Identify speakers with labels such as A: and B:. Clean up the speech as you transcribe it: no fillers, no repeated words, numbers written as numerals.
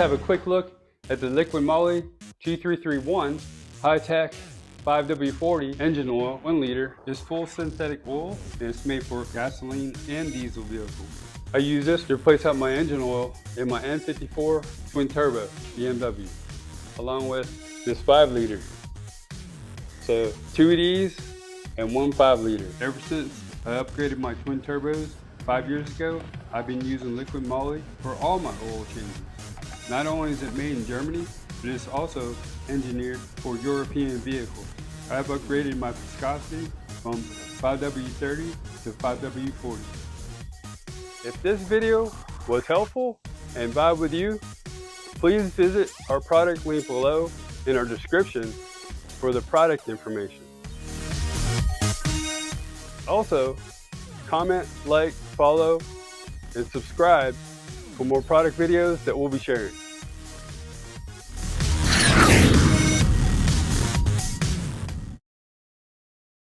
A: have a quick look at the Liqui Moly 2331 high-tech 5W40 engine oil, 1 liter. It's full synthetic oil and it's made for gasoline and diesel vehicles. I use this to replace out my engine oil in my N54 twin turbo BMW, along with this 5 liter. So 2 of these and 1 5 liter. Ever since I upgraded my twin turbos 5 years ago, I've been using Liqui Moly for all my oil changes. Not only is it made in Germany, but it's also engineered for European vehicles. I have upgraded my viscosity from 5W30 to 5W40. If this video was helpful and vibe with you, please visit our product link below in our description for the product information. Also, comment, like, follow, and subscribe for more product videos that we'll be sharing.